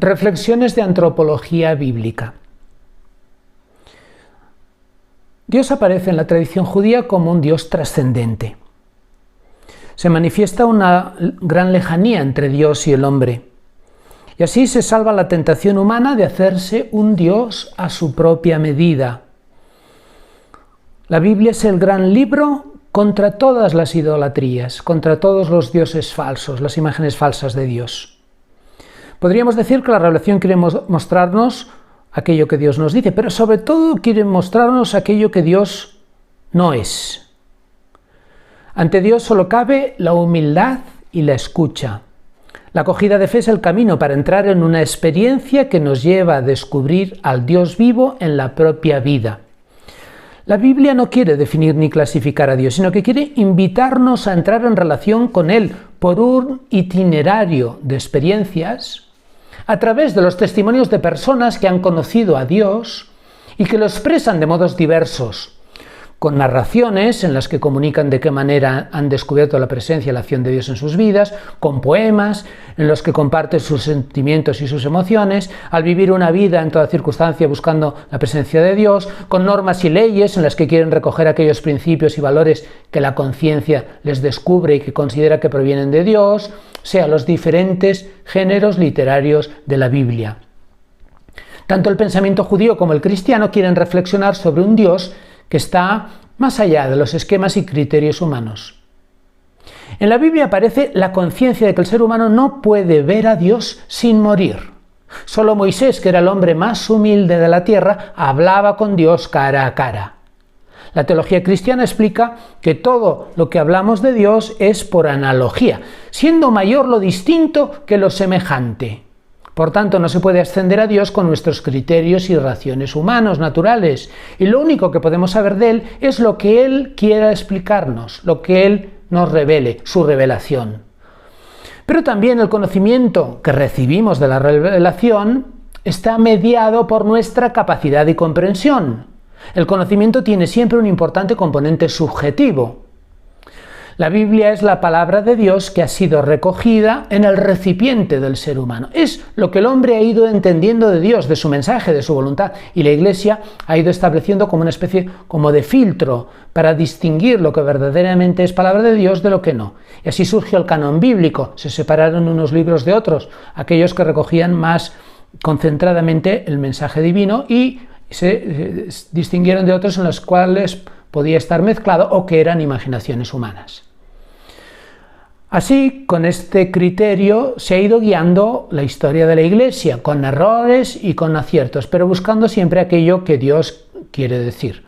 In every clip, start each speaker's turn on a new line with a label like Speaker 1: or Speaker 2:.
Speaker 1: Reflexiones de antropología bíblica. Dios aparece en la tradición judía como un Dios trascendente. Se manifiesta una gran lejanía entre Dios y el hombre. Y así se salva la tentación humana de hacerse un Dios a su propia medida. La Biblia es el gran libro contra todas las idolatrías, contra todos los dioses falsos, las imágenes falsas de Dios. Podríamos decir que la revelación quiere mostrarnos aquello que Dios nos dice, pero sobre todo quiere mostrarnos aquello que Dios no es. Ante Dios solo cabe la humildad y la escucha. La acogida de fe es el camino para entrar en una experiencia que nos lleva a descubrir al Dios vivo en la propia vida. La Biblia no quiere definir ni clasificar a Dios, sino que quiere invitarnos a entrar en relación con Él por un itinerario de experiencias a través de los testimonios de personas que han conocido a Dios y que lo expresan de modos diversos, con narraciones en las que comunican de qué manera han descubierto la presencia y la acción de Dios en sus vidas, con poemas en los que comparten sus sentimientos y sus emociones, al vivir una vida en toda circunstancia buscando la presencia de Dios, con normas y leyes en las que quieren recoger aquellos principios y valores que la conciencia les descubre y que considera que provienen de Dios, sea los diferentes géneros literarios de la Biblia. Tanto el pensamiento judío como el cristiano quieren reflexionar sobre un Dios que está más allá de los esquemas y criterios humanos. En la Biblia aparece la conciencia de que el ser humano no puede ver a Dios sin morir. Solo Moisés, que era el hombre más humilde de la tierra, hablaba con Dios cara a cara. La teología cristiana explica que todo lo que hablamos de Dios es por analogía, siendo mayor lo distinto que lo semejante. Por tanto, no se puede ascender a Dios con nuestros criterios y raciones humanos, naturales, y lo único que podemos saber de Él es lo que Él quiera explicarnos, lo que Él nos revele, su revelación. Pero también el conocimiento que recibimos de la revelación está mediado por nuestra capacidad y comprensión. El conocimiento tiene siempre un importante componente subjetivo. La Biblia es la palabra de Dios que ha sido recogida en el recipiente del ser humano. Es lo que el hombre ha ido entendiendo de Dios, de su mensaje, de su voluntad, y la Iglesia ha ido estableciendo como una especie como de filtro para distinguir lo que verdaderamente es palabra de Dios de lo que no. Y así surgió el canon bíblico. Se separaron unos libros de otros, aquellos que recogían más concentradamente el mensaje divino, y se distinguieron de otros en los cuales podía estar mezclado o que eran imaginaciones humanas. Así, con este criterio se ha ido guiando la historia de la Iglesia, con errores y con aciertos, pero buscando siempre aquello que Dios quiere decir.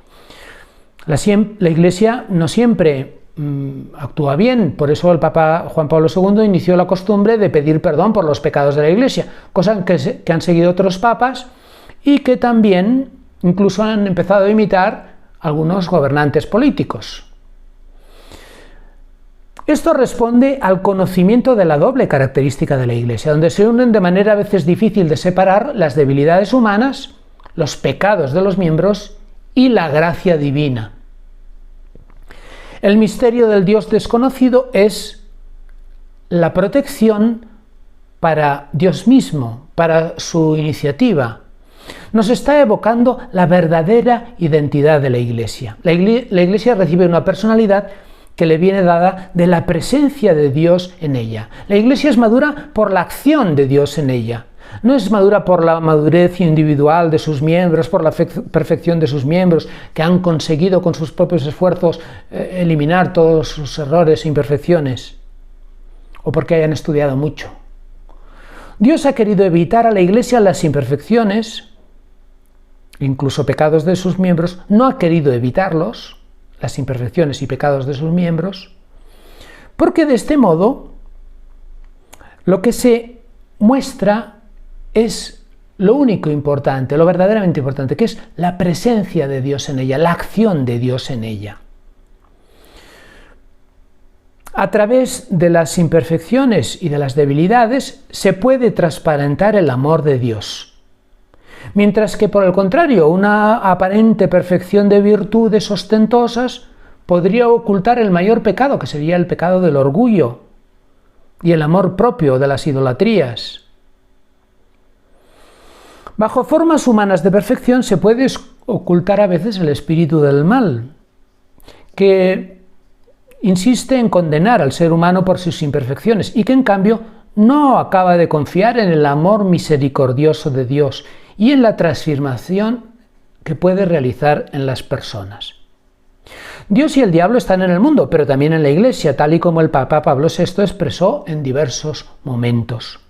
Speaker 1: La Iglesia no siempre actúa bien, por eso el Papa Juan Pablo II inició la costumbre de pedir perdón por los pecados de la Iglesia, cosa que han seguido otros papas y que también incluso han empezado a imitar algunos gobernantes políticos. Esto responde al conocimiento de la doble característica de la Iglesia, donde se unen de manera a veces difícil de separar las debilidades humanas, los pecados de los miembros y la gracia divina. El misterio del Dios desconocido es la protección para Dios mismo, para su iniciativa. Nos está evocando la verdadera identidad de la Iglesia. La Iglesia recibe una personalidad que le viene dada de la presencia de Dios en ella. La Iglesia es madura por la acción de Dios en ella. No es madura por la madurez individual de sus miembros, por la perfección de sus miembros, que han conseguido con sus propios esfuerzos eliminar todos sus errores e imperfecciones, o porque hayan estudiado mucho. Dios ha querido evitar a la Iglesia las imperfecciones, incluso pecados de sus miembros, no ha querido evitarlos, las imperfecciones y pecados de sus miembros, porque de este modo lo que se muestra es lo único importante, lo verdaderamente importante, que es la presencia de Dios en ella, la acción de Dios en ella. A través de las imperfecciones y de las debilidades se puede transparentar el amor de Dios. Mientras que, por el contrario, una aparente perfección de virtudes ostentosas podría ocultar el mayor pecado, que sería el pecado del orgullo y el amor propio de las idolatrías. Bajo formas humanas de perfección se puede ocultar a veces el espíritu del mal, que insiste en condenar al ser humano por sus imperfecciones y que en cambio no acaba de confiar en el amor misericordioso de Dios y en la transformación que puede realizar en las personas. Dios y el diablo están en el mundo, pero también en la Iglesia, tal y como el Papa Pablo VI expresó en diversos momentos.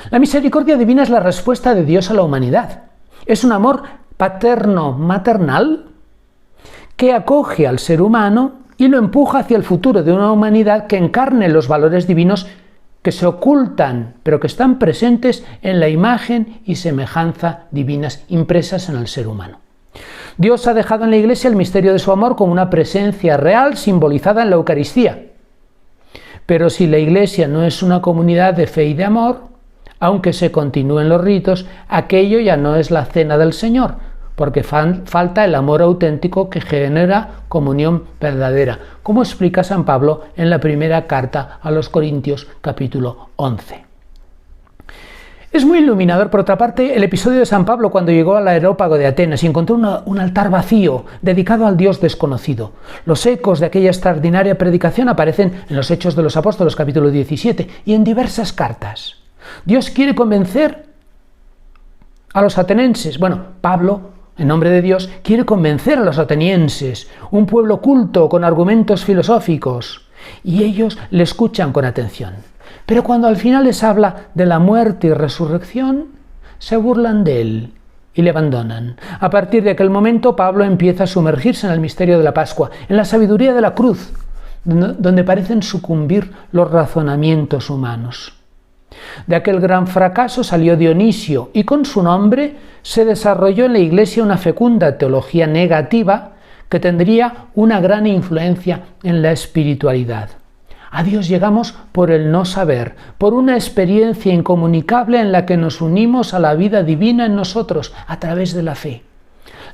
Speaker 1: La misericordia divina es la respuesta de Dios a la humanidad. Es un amor paterno-maternal que acoge al ser humano y lo empuja hacia el futuro de una humanidad que encarne los valores divinos que se ocultan, pero que están presentes en la imagen y semejanza divinas impresas en el ser humano. Dios ha dejado en la Iglesia el misterio de su amor como una presencia real simbolizada en la Eucaristía. Pero si la Iglesia no es una comunidad de fe y de amor, aunque se continúen los ritos, aquello ya no es la cena del Señor, porque falta el amor auténtico que genera comunión verdadera, como explica San Pablo en la primera carta a los Corintios, capítulo 11. Es muy iluminador, por otra parte, el episodio de San Pablo cuando llegó al Areópago de Atenas y encontró un altar vacío, dedicado al Dios desconocido. Los ecos de aquella extraordinaria predicación aparecen en los Hechos de los Apóstoles, capítulo 17, y en diversas cartas. Dios quiere convencer a los atenienses. Pablo, en nombre de Dios, quiere convencer a los atenienses, un pueblo culto con argumentos filosóficos, y ellos le escuchan con atención. Pero cuando al final les habla de la muerte y resurrección, se burlan de él y le abandonan. A partir de aquel momento, Pablo empieza a sumergirse en el misterio de la Pascua, en la sabiduría de la cruz, donde parecen sucumbir los razonamientos humanos. De aquel gran fracaso salió Dionisio y con su nombre se desarrolló en la Iglesia una fecunda teología negativa que tendría una gran influencia en la espiritualidad. A Dios llegamos por el no saber, por una experiencia incomunicable en la que nos unimos a la vida divina en nosotros a través de la fe.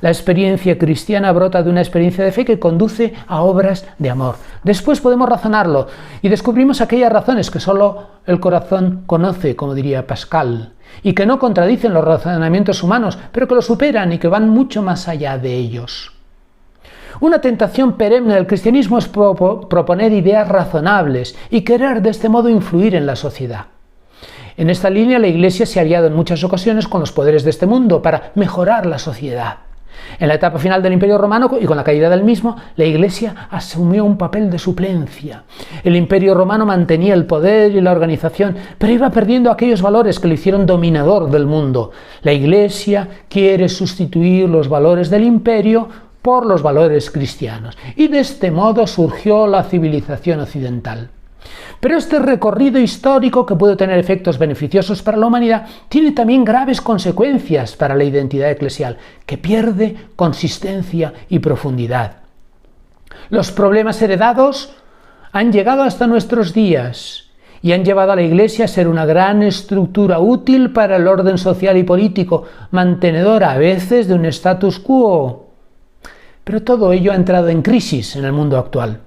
Speaker 1: La experiencia cristiana brota de una experiencia de fe que conduce a obras de amor. Después podemos razonarlo y descubrimos aquellas razones que solo el corazón conoce, como diría Pascal, y que no contradicen los razonamientos humanos, pero que los superan y que van mucho más allá de ellos. Una tentación perenne del cristianismo es proponer ideas razonables y querer de este modo influir en la sociedad. En esta línea la Iglesia se ha aliado en muchas ocasiones con los poderes de este mundo para mejorar la sociedad. En la etapa final del Imperio Romano y con la caída del mismo, la Iglesia asumió un papel de suplencia. El Imperio Romano mantenía el poder y la organización, pero iba perdiendo aquellos valores que lo hicieron dominador del mundo. La Iglesia quiere sustituir los valores del imperio por los valores cristianos, y de este modo surgió la civilización occidental. Pero este recorrido histórico, que puede tener efectos beneficiosos para la humanidad, tiene también graves consecuencias para la identidad eclesial, que pierde consistencia y profundidad. Los problemas heredados han llegado hasta nuestros días y han llevado a la Iglesia a ser una gran estructura útil para el orden social y político, mantenedora a veces de un status quo. Pero todo ello ha entrado en crisis en el mundo actual.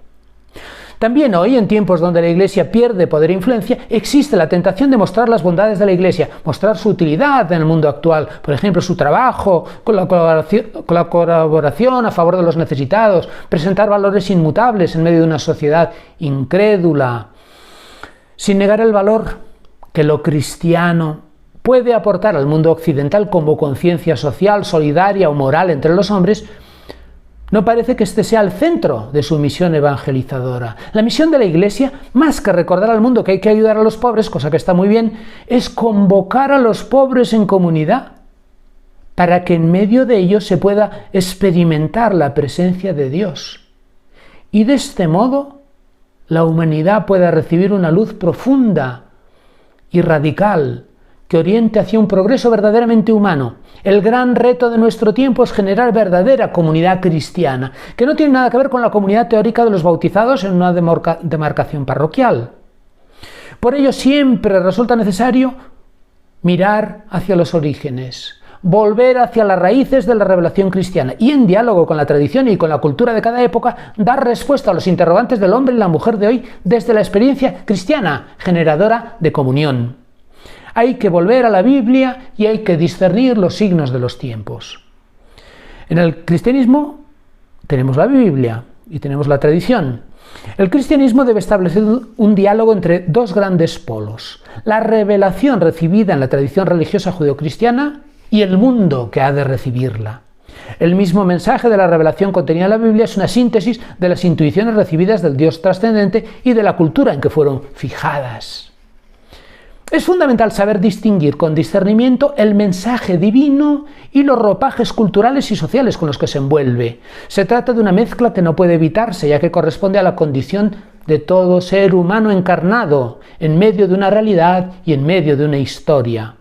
Speaker 1: También hoy, en tiempos donde la Iglesia pierde poder e influencia, existe la tentación de mostrar las bondades de la Iglesia, mostrar su utilidad en el mundo actual, por ejemplo, su trabajo, con la colaboración a favor de los necesitados, presentar valores inmutables en medio de una sociedad incrédula, sin negar el valor que lo cristiano puede aportar al mundo occidental como conciencia social, solidaria o moral entre los hombres. No parece que este sea el centro de su misión evangelizadora. La misión de la Iglesia, más que recordar al mundo que hay que ayudar a los pobres, cosa que está muy bien, es convocar a los pobres en comunidad para que en medio de ellos se pueda experimentar la presencia de Dios. Y de este modo, la humanidad pueda recibir una luz profunda y radical que oriente hacia un progreso verdaderamente humano. El gran reto de nuestro tiempo es generar verdadera comunidad cristiana, que no tiene nada que ver con la comunidad teórica de los bautizados en una demarcación parroquial. Por ello siempre resulta necesario mirar hacia los orígenes, volver hacia las raíces de la revelación cristiana y, en diálogo con la tradición y con la cultura de cada época, dar respuesta a los interrogantes del hombre y la mujer de hoy desde la experiencia cristiana, generadora de comunión. Hay que volver a la Biblia y hay que discernir los signos de los tiempos. En el cristianismo tenemos la Biblia y tenemos la tradición. El cristianismo debe establecer un diálogo entre dos grandes polos: la revelación recibida en la tradición religiosa judeocristiana y el mundo que ha de recibirla. El mismo mensaje de la revelación contenida en la Biblia es una síntesis de las intuiciones recibidas del Dios trascendente y de la cultura en que fueron fijadas. Es fundamental saber distinguir con discernimiento el mensaje divino y los ropajes culturales y sociales con los que se envuelve. Se trata de una mezcla que no puede evitarse, ya que corresponde a la condición de todo ser humano encarnado, en medio de una realidad y en medio de una historia.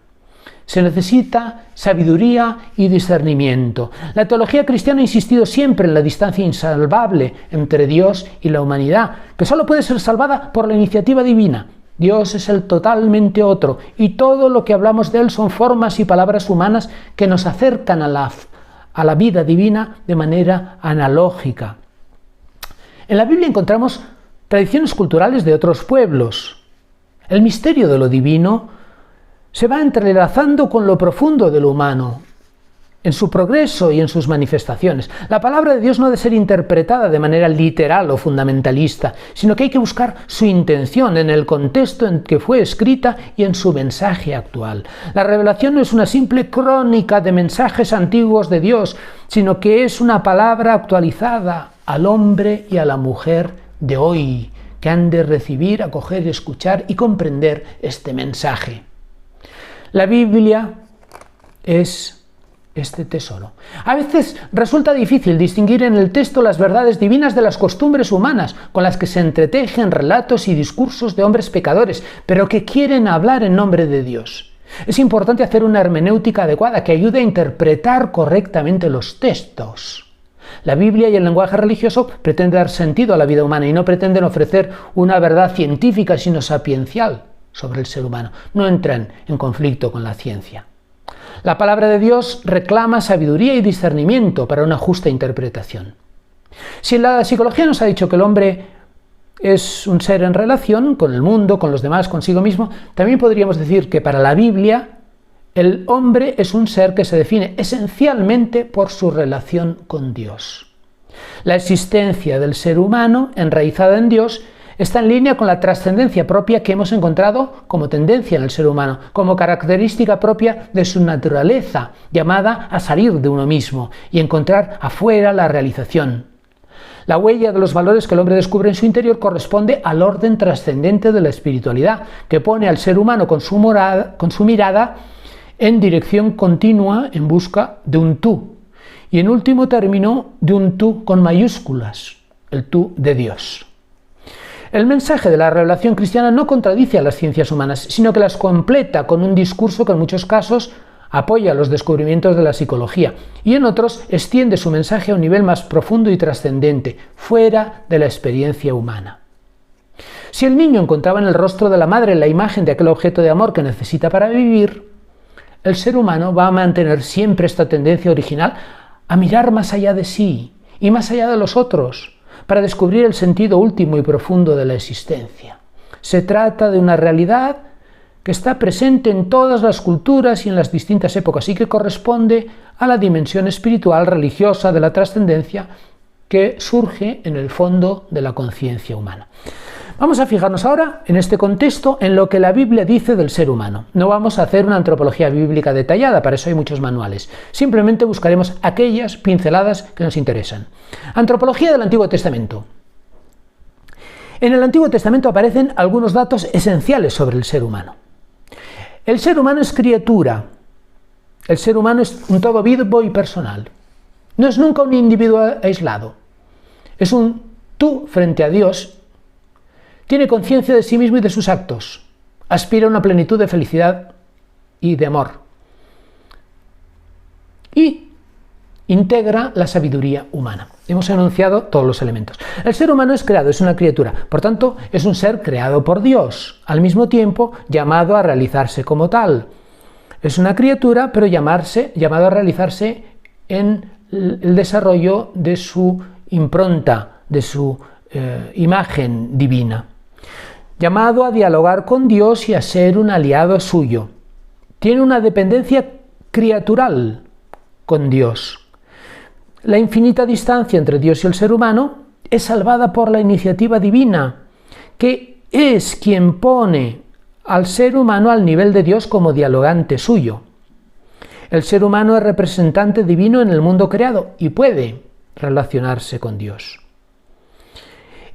Speaker 1: Se necesita sabiduría y discernimiento. La teología cristiana ha insistido siempre en la distancia insalvable entre Dios y la humanidad, que solo puede ser salvada por la iniciativa divina. Dios es el totalmente otro, y todo lo que hablamos de Él son formas y palabras humanas que nos acercan a la vida divina de manera analógica. En la Biblia encontramos tradiciones culturales de otros pueblos. El misterio de lo divino se va entrelazando con lo profundo de lo humano, en su progreso y en sus manifestaciones. La palabra de Dios no debe ser interpretada de manera literal o fundamentalista, sino que hay que buscar su intención en el contexto en que fue escrita y en su mensaje actual. La revelación no es una simple crónica de mensajes antiguos de Dios, sino que es una palabra actualizada al hombre y a la mujer de hoy, que han de recibir, acoger, escuchar y comprender este mensaje. La Biblia es este tesoro. A veces resulta difícil distinguir en el texto las verdades divinas de las costumbres humanas, con las que se entretejen relatos y discursos de hombres pecadores, pero que quieren hablar en nombre de Dios. Es importante hacer una hermenéutica adecuada que ayude a interpretar correctamente los textos. La Biblia y el lenguaje religioso pretenden dar sentido a la vida humana y no pretenden ofrecer una verdad científica, sino sapiencial sobre el ser humano. No entran en conflicto con la ciencia. La palabra de Dios reclama sabiduría y discernimiento para una justa interpretación. Si la psicología nos ha dicho que el hombre es un ser en relación con el mundo, con los demás, consigo mismo, también podríamos decir que para la Biblia el hombre es un ser que se define esencialmente por su relación con Dios. La existencia del ser humano, enraizada en Dios, está en línea con la trascendencia propia que hemos encontrado como tendencia en el ser humano, como característica propia de su naturaleza, llamada a salir de uno mismo y encontrar afuera la realización. La huella de los valores que el hombre descubre en su interior corresponde al orden trascendente de la espiritualidad, que pone al ser humano con su mirada en dirección continua en busca de un tú, y en último término de un tú con mayúsculas, el tú de Dios. El mensaje de la revelación cristiana no contradice a las ciencias humanas, sino que las completa con un discurso que en muchos casos apoya los descubrimientos de la psicología y en otros extiende su mensaje a un nivel más profundo y trascendente, fuera de la experiencia humana. Si el niño encontraba en el rostro de la madre la imagen de aquel objeto de amor que necesita para vivir, el ser humano va a mantener siempre esta tendencia original a mirar más allá de sí y más allá de los otros, para descubrir el sentido último y profundo de la existencia. Se trata de una realidad que está presente en todas las culturas y en las distintas épocas y que corresponde a la dimensión espiritual religiosa de la trascendencia que surge en el fondo de la conciencia humana. Vamos a fijarnos ahora en este contexto en lo que la Biblia dice del ser humano. No vamos a hacer una antropología bíblica detallada, para eso hay muchos manuales. Simplemente buscaremos aquellas pinceladas que nos interesan. Antropología del Antiguo Testamento. En el Antiguo Testamento aparecen algunos datos esenciales sobre el ser humano. El ser humano es criatura. El ser humano es un todo vivo y personal. No es nunca un individuo aislado. Es un tú frente a Dios. Tiene conciencia de sí mismo y de sus actos. Aspira a una plenitud de felicidad y de amor. Y integra la sabiduría humana. Hemos enunciado todos los elementos. El ser humano es creado, es una criatura. Por tanto, es un ser creado por Dios, al mismo tiempo llamado a realizarse como tal. Es una criatura, pero llamado a realizarse en el desarrollo de su impronta, de su imagen divina. Llamado a dialogar con Dios y a ser un aliado suyo. tiene una dependencia criatural con Dios. La infinita distancia entre Dios y el ser humano es salvada por la iniciativa divina, que es quien pone al ser humano al nivel de Dios como dialogante suyo. El ser humano es representante divino en el mundo creado y puede relacionarse con Dios.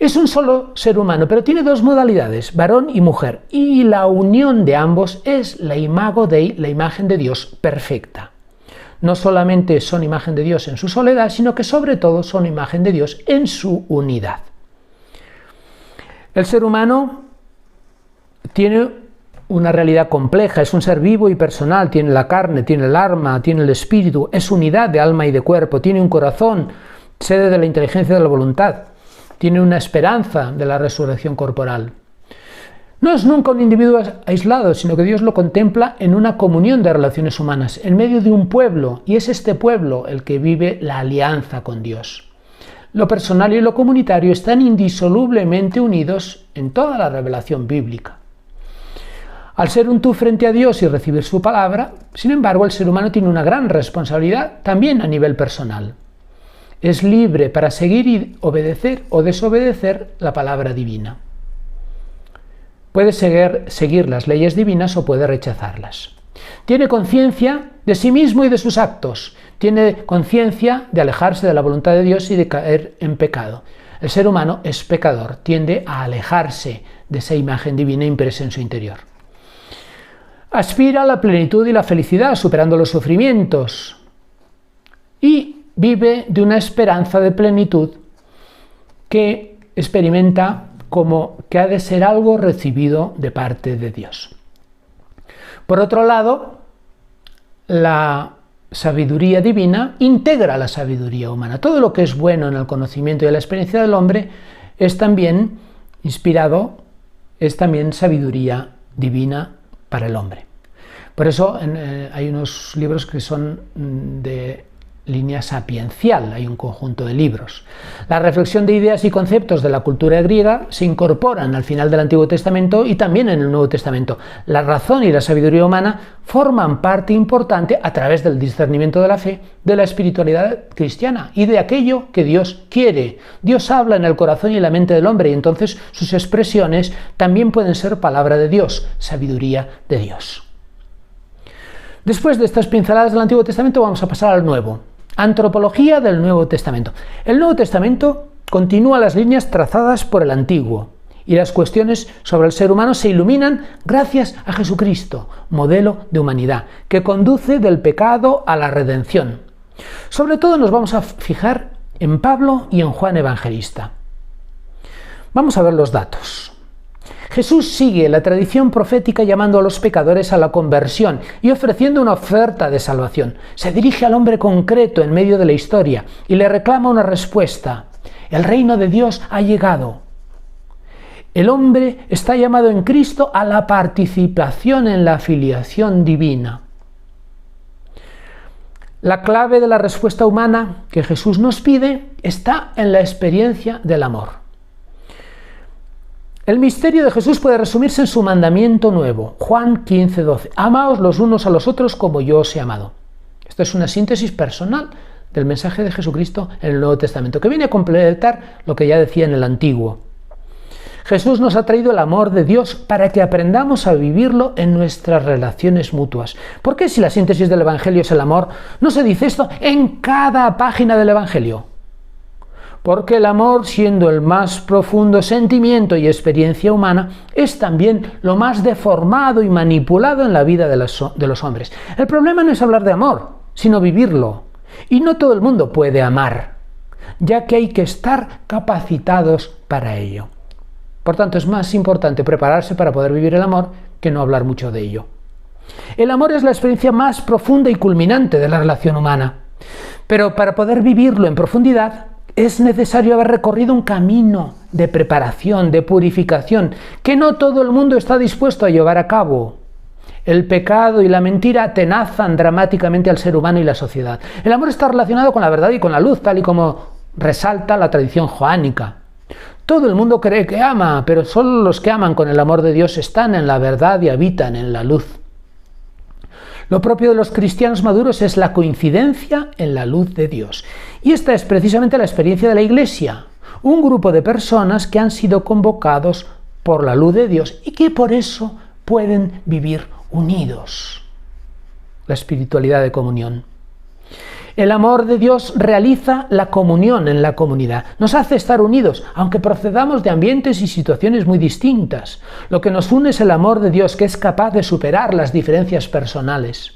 Speaker 1: Es un solo ser humano, pero tiene dos modalidades, varón y mujer, y la unión de ambos es la imago Dei, la imagen de Dios perfecta. No solamente son imagen de Dios en su soledad, sino que sobre todo son imagen de Dios en su unidad. El ser humano tiene una realidad compleja, es un ser vivo y personal, tiene la carne, tiene el alma, tiene el espíritu, es unidad de alma y de cuerpo, tiene un corazón, sede de la inteligencia y de la voluntad, tiene una esperanza de la resurrección corporal. No es nunca un individuo aislado, sino que Dios lo contempla en una comunión de relaciones humanas, en medio de un pueblo, y es este pueblo el que vive la alianza con Dios. Lo personal y lo comunitario están indisolublemente unidos en toda la revelación bíblica. Al ser un tú frente a Dios y recibir su palabra, sin embargo, el ser humano tiene una gran responsabilidad también a nivel personal. Es libre para seguir y obedecer o desobedecer la palabra divina. Puede seguir las leyes divinas o puede rechazarlas. Tiene conciencia de sí mismo y de sus actos. Tiene conciencia de alejarse de la voluntad de Dios y de caer en pecado. El ser humano es pecador, tiende a alejarse de esa imagen divina impresa en su interior. Aspira a la plenitud y la felicidad, superando los sufrimientos. Y vive de una esperanza de plenitud que experimenta como que ha de ser algo recibido de parte de Dios. Por otro lado, la sabiduría divina integra la sabiduría humana. Todo lo que es bueno en el conocimiento y en la experiencia del hombre es también inspirado, es también sabiduría divina para el hombre. Por eso hay unos libros que son de línea sapiencial, hay un conjunto de libros. La reflexión de ideas y conceptos de la cultura griega se incorporan al final del Antiguo Testamento y también en el Nuevo Testamento. La razón y la sabiduría humana forman parte importante a través del discernimiento de la fe, de la espiritualidad cristiana y de aquello que Dios quiere. Dios habla en el corazón y en la mente del hombre y entonces sus expresiones también pueden ser palabra de Dios, sabiduría de Dios. Después de estas pinceladas del Antiguo Testamento vamos a pasar al Nuevo. Antropología del Nuevo Testamento. El Nuevo Testamento continúa las líneas trazadas por el Antiguo y las cuestiones sobre el ser humano se iluminan gracias a Jesucristo, modelo de humanidad, que conduce del pecado a la redención. Sobre todo nos vamos a fijar en Pablo y en Juan Evangelista. Vamos a ver los datos. Jesús sigue la tradición profética llamando a los pecadores a la conversión y ofreciendo una oferta de salvación. Se dirige al hombre concreto en medio de la historia y le reclama una respuesta. El reino de Dios ha llegado. El hombre está llamado en Cristo a la participación en la filiación divina. La clave de la respuesta humana que Jesús nos pide está en la experiencia del amor. El misterio de Jesús puede resumirse en su mandamiento nuevo, Juan 15:12. Amaos los unos a los otros como yo os he amado. Esto es una síntesis personal del mensaje de Jesucristo en el Nuevo Testamento, que viene a completar lo que ya decía en el Antiguo. Jesús nos ha traído el amor de Dios para que aprendamos a vivirlo en nuestras relaciones mutuas. ¿Por qué si la síntesis del Evangelio es el amor, no se dice esto en cada página del Evangelio? Porque el amor, siendo el más profundo sentimiento y experiencia humana, es también lo más deformado y manipulado en la vida de los hombres. El problema no es hablar de amor, sino vivirlo. Y no todo el mundo puede amar, ya que hay que estar capacitados para ello. Por tanto, es más importante prepararse para poder vivir el amor que no hablar mucho de ello. El amor es la experiencia más profunda y culminante de la relación humana. Pero para poder vivirlo en profundidad, es necesario haber recorrido un camino de preparación, de purificación, que no todo el mundo está dispuesto a llevar a cabo. El pecado y la mentira atenazan dramáticamente al ser humano y la sociedad. El amor está relacionado con la verdad y con la luz, tal y como resalta la tradición joánica. Todo el mundo cree que ama, pero solo los que aman con el amor de Dios están en la verdad y habitan en la luz. Lo propio de los cristianos maduros es la coincidencia en la luz de Dios. Y esta es precisamente la experiencia de la Iglesia, un grupo de personas que han sido convocados por la luz de Dios y que por eso pueden vivir unidos. La espiritualidad de comunión. El amor de Dios realiza la comunión en la comunidad. Nos hace estar unidos, aunque procedamos de ambientes y situaciones muy distintas. Lo que nos une es el amor de Dios, que es capaz de superar las diferencias personales.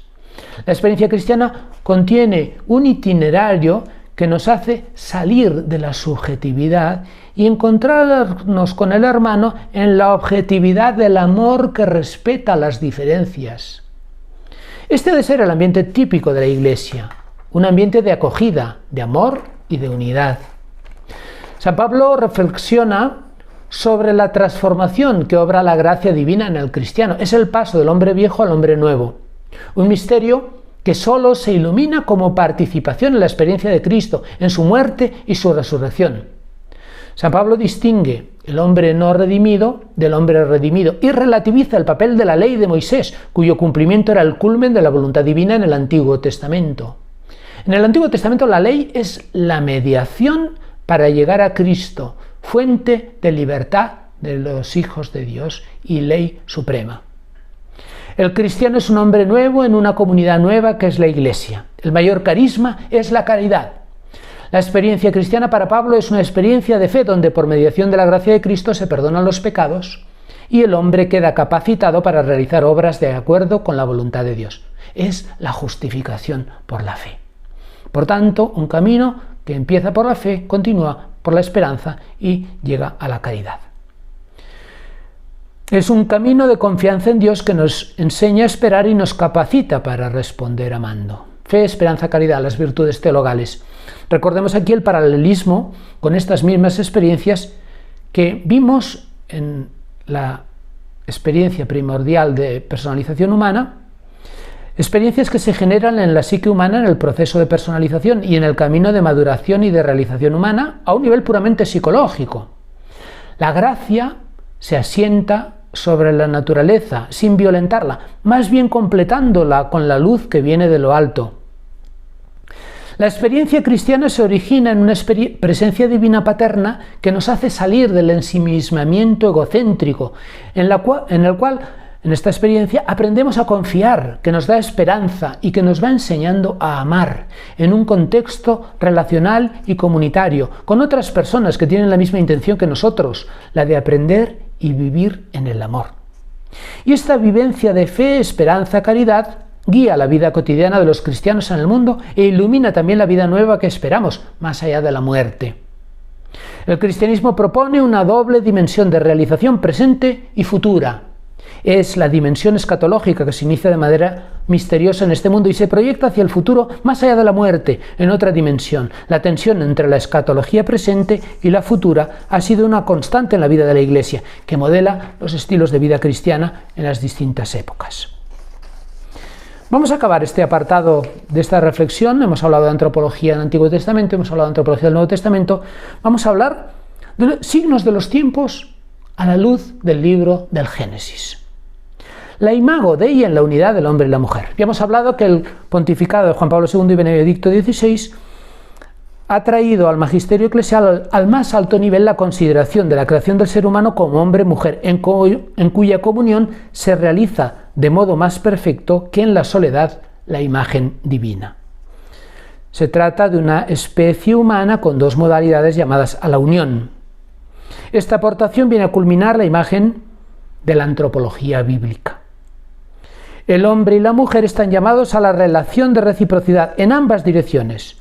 Speaker 1: La experiencia cristiana contiene un itinerario que nos hace salir de la subjetividad y encontrarnos con el hermano en la objetividad del amor que respeta las diferencias. Este ha de ser el ambiente típico de la Iglesia, un ambiente de acogida, de amor y de unidad. San Pablo reflexiona sobre la transformación que obra la gracia divina en el cristiano. Es el paso del hombre viejo al hombre nuevo, un misterio que solo se ilumina como participación en la experiencia de Cristo, en su muerte y su resurrección. San Pablo distingue el hombre no redimido del hombre redimido y relativiza el papel de la ley de Moisés, cuyo cumplimiento era el culmen de la voluntad divina en el Antiguo Testamento. En el Antiguo Testamento la ley es la mediación para llegar a Cristo, fuente de libertad de los hijos de Dios y ley suprema. El cristiano es un hombre nuevo en una comunidad nueva que es la Iglesia. El mayor carisma es la caridad. La experiencia cristiana para Pablo es una experiencia de fe donde por mediación de la gracia de Cristo se perdonan los pecados y el hombre queda capacitado para realizar obras de acuerdo con la voluntad de Dios. Es la justificación por la fe. Por tanto, un camino que empieza por la fe, continúa por la esperanza y llega a la caridad. Es un camino de confianza en Dios que nos enseña a esperar y nos capacita para responder amando. Fe, esperanza, caridad, las virtudes teologales. Recordemos aquí el paralelismo con estas mismas experiencias que vimos en la experiencia primordial de personalización humana, experiencias que se generan en la psique humana en el proceso de personalización y en el camino de maduración y de realización humana a un nivel puramente psicológico. La gracia se asienta sobre la naturaleza, sin violentarla, más bien completándola con la luz que viene de lo alto. La experiencia cristiana se origina en una presencia divina paterna que nos hace salir del ensimismamiento egocéntrico, en el cual, en esta experiencia, aprendemos a confiar, que nos da esperanza y que nos va enseñando a amar en un contexto relacional y comunitario, con otras personas que tienen la misma intención que nosotros, la de aprender y vivir en el amor. Y esta vivencia de fe, esperanza, caridad guía la vida cotidiana de los cristianos en el mundo e ilumina también la vida nueva que esperamos, más allá de la muerte. El cristianismo propone una doble dimensión de realización presente y futura. Es la dimensión escatológica que se inicia de manera misteriosa en este mundo y se proyecta hacia el futuro más allá de la muerte, en otra dimensión. La tensión entre la escatología presente y la futura ha sido una constante en la vida de la Iglesia, que modela los estilos de vida cristiana en las distintas épocas. Vamos a acabar este apartado de esta reflexión. Hemos hablado de antropología en el Antiguo Testamento, hemos hablado de antropología del Nuevo Testamento. Vamos a hablar de los signos de los tiempos a la luz del libro del Génesis. La imago Dei en la unidad del hombre y la mujer. Ya hemos hablado que el pontificado de Juan Pablo II y Benedicto XVI ha traído al magisterio eclesial al más alto nivel la consideración de la creación del ser humano como hombre-mujer, en cuya comunión se realiza de modo más perfecto que en la soledad la imagen divina. Se trata de una especie humana con dos modalidades llamadas a la unión. Esta aportación viene a culminar la imagen de la antropología bíblica. El hombre y la mujer están llamados a la relación de reciprocidad en ambas direcciones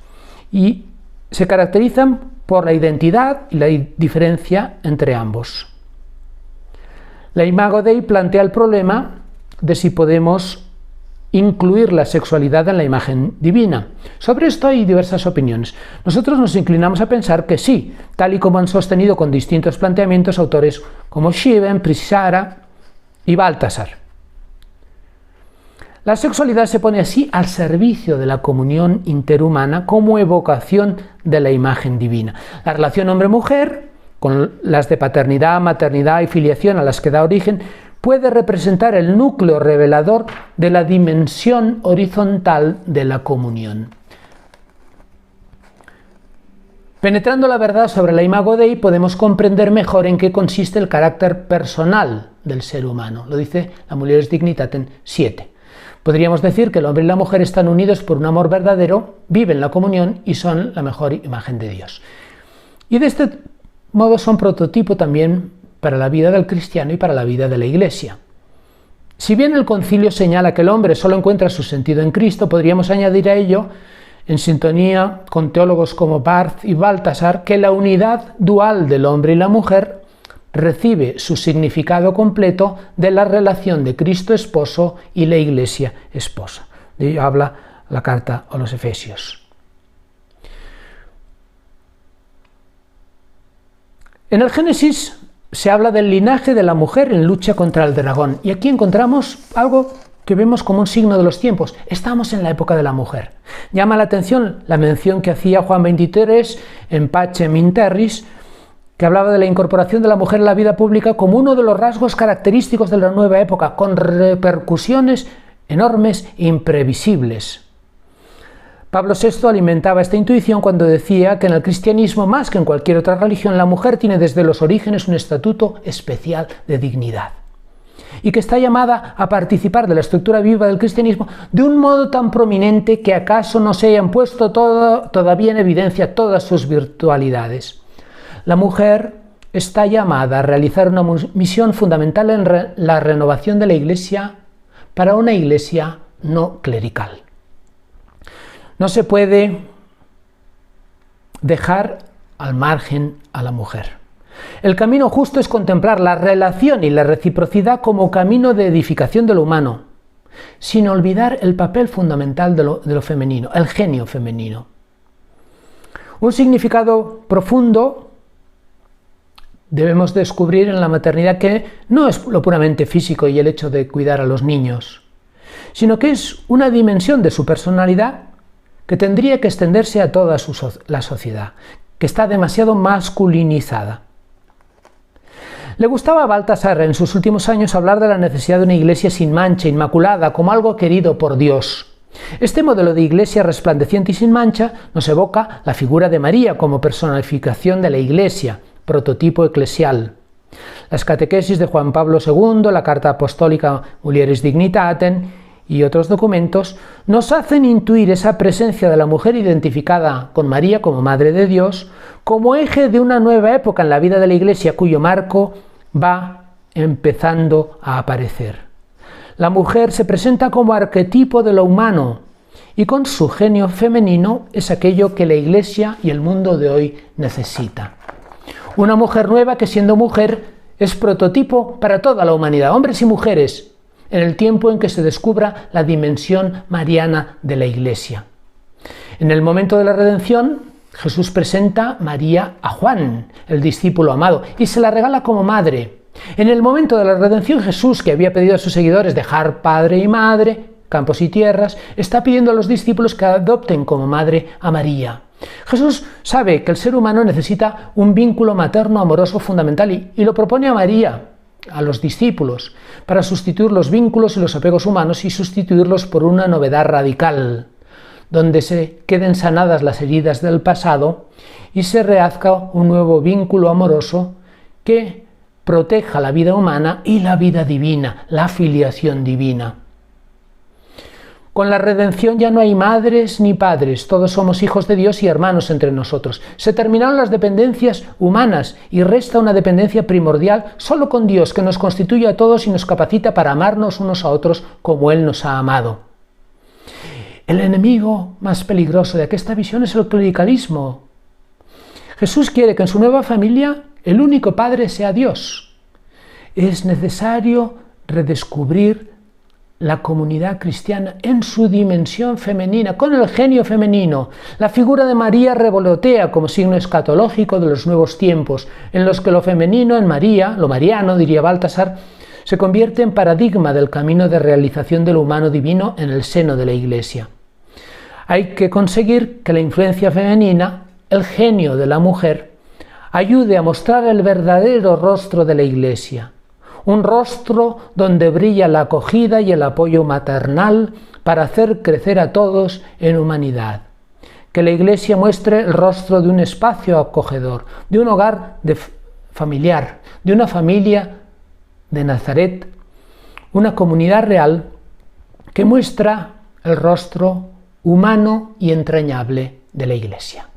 Speaker 1: y se caracterizan por la identidad y la diferencia entre ambos. La imago Dei plantea el problema de si podemos incluir la sexualidad en la imagen divina. Sobre esto hay diversas opiniones. Nosotros nos inclinamos a pensar que sí, tal y como han sostenido con distintos planteamientos autores como Scheven, Prisara y Baltasar. La sexualidad se pone así al servicio de la comunión interhumana como evocación de la imagen divina. La relación hombre-mujer, con las de paternidad, maternidad y filiación a las que da origen, puede representar el núcleo revelador de la dimensión horizontal de la comunión. Penetrando la verdad sobre la Imago Dei, podemos comprender mejor en qué consiste el carácter personal del ser humano. Lo dice la Mulieris Dignitatem 7. Podríamos decir que el hombre y la mujer están unidos por un amor verdadero, viven la comunión y son la mejor imagen de Dios. Y de este modo son prototipo también para la vida del cristiano y para la vida de la Iglesia. Si bien el concilio señala que el hombre solo encuentra su sentido en Cristo, podríamos añadir a ello, en sintonía con teólogos como Barth y Baltasar, que la unidad dual del hombre y la mujer recibe su significado completo de la relación de Cristo esposo y la Iglesia esposa. De ello habla la carta a los Efesios. En el Génesis se habla del linaje de la mujer en lucha contra el dragón, y aquí encontramos algo que vemos como un signo de los tiempos. Estamos en la época de la mujer. Llama la atención la mención que hacía Juan 23 en Pacem in Terris, que hablaba de la incorporación de la mujer en la vida pública como uno de los rasgos característicos de la nueva época, con repercusiones enormes e imprevisibles. Pablo VI alimentaba esta intuición cuando decía que en el cristianismo, más que en cualquier otra religión, la mujer tiene desde los orígenes un estatuto especial de dignidad, y que está llamada a participar de la estructura viva del cristianismo de un modo tan prominente que acaso no se hayan puesto todavía en evidencia todas sus virtualidades. La mujer está llamada a realizar una misión fundamental en la renovación de la Iglesia para una Iglesia no clerical. No se puede dejar al margen a la mujer. El camino justo es contemplar la relación y la reciprocidad como camino de edificación de lo humano, sin olvidar el papel fundamental de lo femenino, el genio femenino. Un significado profundo debemos descubrir en la maternidad, que no es lo puramente físico y el hecho de cuidar a los niños, sino que es una dimensión de su personalidad que tendría que extenderse a toda la sociedad, que está demasiado masculinizada. Le gustaba a Baltasar en sus últimos años hablar de la necesidad de una iglesia sin mancha, inmaculada, como algo querido por Dios. Este modelo de iglesia resplandeciente y sin mancha nos evoca la figura de María como personificación de la iglesia, prototipo eclesial. Las catequesis de Juan Pablo II, la carta apostólica Mulieris Dignitatem y otros documentos nos hacen intuir esa presencia de la mujer identificada con María como Madre de Dios, como eje de una nueva época en la vida de la Iglesia, cuyo marco va empezando a aparecer. La mujer se presenta como arquetipo de lo humano y con su genio femenino es aquello que la Iglesia y el mundo de hoy necesita. Una mujer nueva que, siendo mujer, es prototipo para toda la humanidad, hombres y mujeres, en el tiempo en que se descubra la dimensión mariana de la Iglesia. En el momento de la redención, Jesús presenta María a Juan, el discípulo amado, y se la regala como madre. En el momento de la redención, Jesús, que había pedido a sus seguidores dejar padre y madre, campos y tierras, está pidiendo a los discípulos que adopten como madre a María. Jesús sabe que el ser humano necesita un vínculo materno amoroso fundamental y lo propone a María, a los discípulos, para sustituir los vínculos y los apegos humanos y sustituirlos por una novedad radical, donde se queden sanadas las heridas del pasado y se rehazca un nuevo vínculo amoroso que proteja la vida humana y la vida divina, la filiación divina. Con la redención ya no hay madres ni padres, todos somos hijos de Dios y hermanos entre nosotros. Se terminaron las dependencias humanas y resta una dependencia primordial solo con Dios, que nos constituye a todos y nos capacita para amarnos unos a otros como Él nos ha amado. El enemigo más peligroso de esta visión es el clericalismo. Jesús quiere que en su nueva familia el único padre sea Dios. Es necesario redescubrir la comunidad cristiana en su dimensión femenina, con el genio femenino. La figura de María revolotea como signo escatológico de los nuevos tiempos, en los que lo femenino en María, lo mariano, diría Baltasar, se convierte en paradigma del camino de realización de lo humano divino en el seno de la Iglesia. Hay que conseguir que la influencia femenina, el genio de la mujer, ayude a mostrar el verdadero rostro de la Iglesia. un rostro donde brilla la acogida y el apoyo maternal para hacer crecer a todos en humanidad. Que la Iglesia muestre el rostro de un espacio acogedor, de un hogar familiar, de una familia de Nazaret, una comunidad real que muestra el rostro humano y entrañable de la Iglesia.